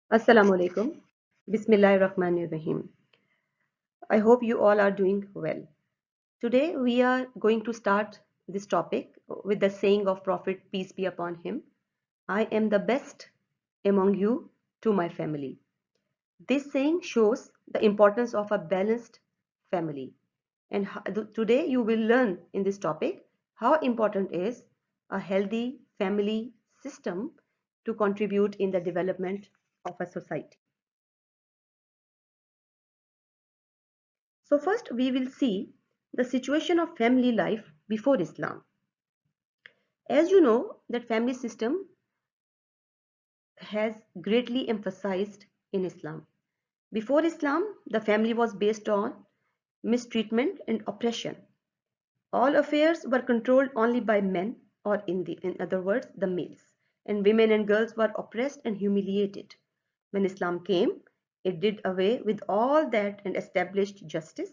Assalamu alaikum. Bismillahir Rahmanir Rahim. I hope you all are doing well. Today we are going to start this topic with the saying of Prophet, peace be upon him: I am the best among you to my family. This saying shows the importance of a balanced family. And today you will learn in this topic how important is a healthy family system to contribute in the development of a society. So first we will see the situation of family life before Islam. As you know, that family system has greatly emphasized in Islam. Before Islam, the family was based on mistreatment and oppression. All affairs were controlled only by men, or in other words, the males, and women and girls were oppressed and humiliated. When Islam came, it did away with all that and established justice,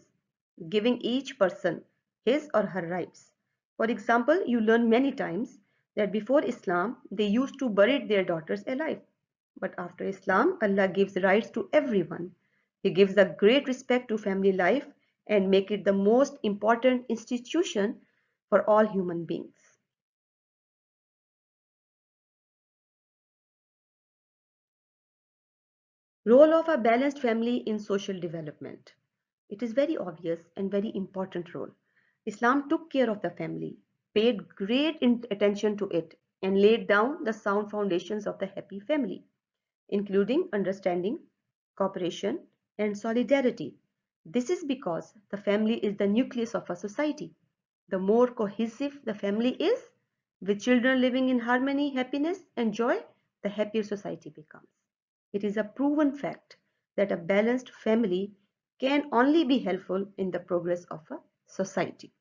giving each person his or her rights. For example, you learn many times that before Islam, they used to bury their daughters alive. But after Islam, Allah gives rights to everyone. He gives a great respect to family life and make it the most important institution for all human beings. Role of a balanced family in social development. It is very obvious and very important role. Islam took care of the family, paid great attention to it, and laid down the sound foundations of the happy family, including understanding, cooperation, and solidarity. This is because the family is the nucleus of a society. The more cohesive the family is, with children living in harmony, happiness, and joy, the happier society becomes. It is a proven fact that a balanced family can only be helpful in the progress of a society.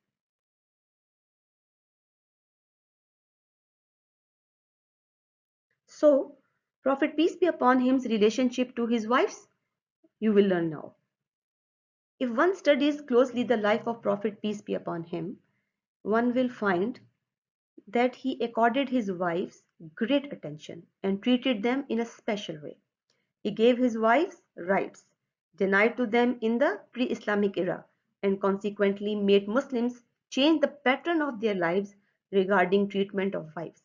So, Prophet peace be upon him's relationship to his wives, you will learn now. If one studies closely the life of Prophet peace be upon him, one will find that he accorded his wives great attention and treated them in a special way. He gave his wives rights denied to them in the pre-Islamic era and consequently made Muslims change the pattern of their lives regarding treatment of wives.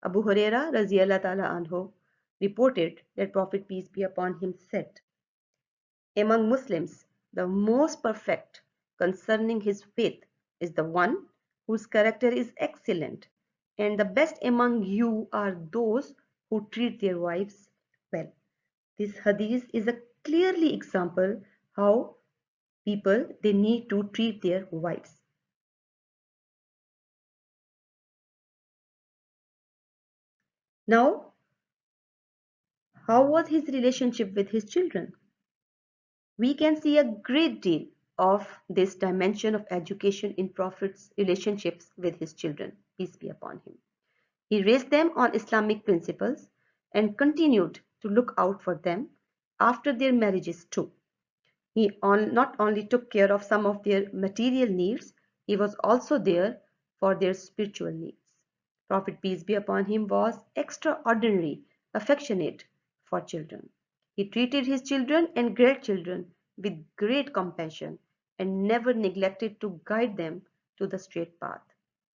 Abu Huraira Raziyallahu Ta'ala Anhu reported that Prophet peace be upon him said, among Muslims, the most perfect concerning his faith is the one whose character is excellent, and the best among you are those who treat their wives well. This hadith is a clearly example how people they need to treat their wives. Now, how was his relationship with his children? We can see a great deal of this dimension of education in Prophet's relationships with his children, peace be upon him. He raised them on Islamic principles and continued to look out for them after their marriages too. Not only took care of some of their material needs, he was also there for their spiritual needs. Prophet peace be upon him was extraordinary affectionate for children. He treated his children and grandchildren with great compassion and never neglected to guide them to the straight path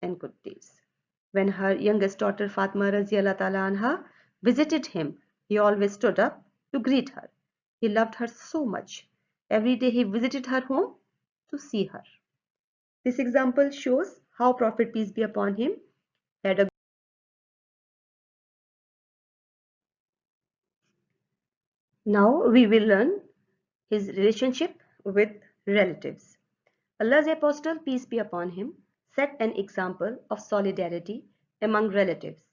and good deeds. When her youngest daughter Fatma Raziyallahu Ta'ala Anha visited him, he always stood up to greet her. He loved her so much. Every day he visited her home to see her. This example shows how Prophet peace be upon him had a. Now we will learn his relationship with relatives. Allah's apostle, peace be upon him, set an example of solidarity among relatives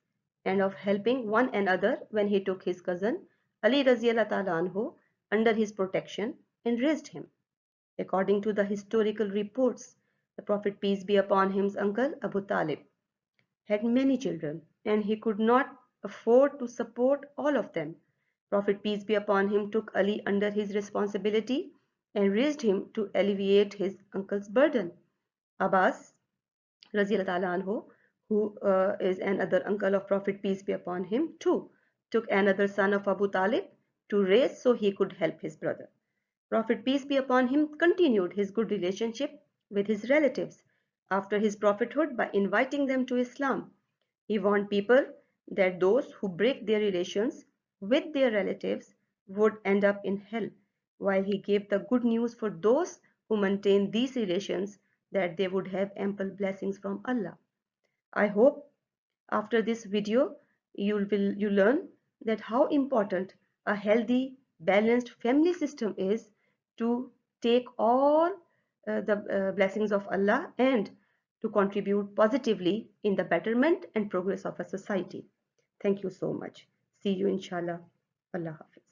and of helping one another when he took his cousin Ali Raziyallahu Ta'ala Anhu under his protection and raised him. According to the historical reports, the Prophet, peace be upon him's uncle Abu Talib had many children and he could not afford to support all of them. Prophet peace be upon him took Ali under his responsibility and raised him to alleviate his uncle's burden. Abbas anhu, who is another uncle of Prophet peace be upon him too, took another son of Abu Talib to raise so he could help his brother. Prophet, peace be upon him, continued his good relationship with his relatives after his prophethood by inviting them to Islam. He warned people that those who break their relations with their relatives would end up in hell, while he gave the good news for those who maintain these relations that they would have ample blessings from Allah. I hope after this video you learn that how important a healthy, balanced family system is to take all the blessings of Allah and to contribute positively in the betterment and progress of a society. Thank you so much. See you inshallah. Allah Hafiz.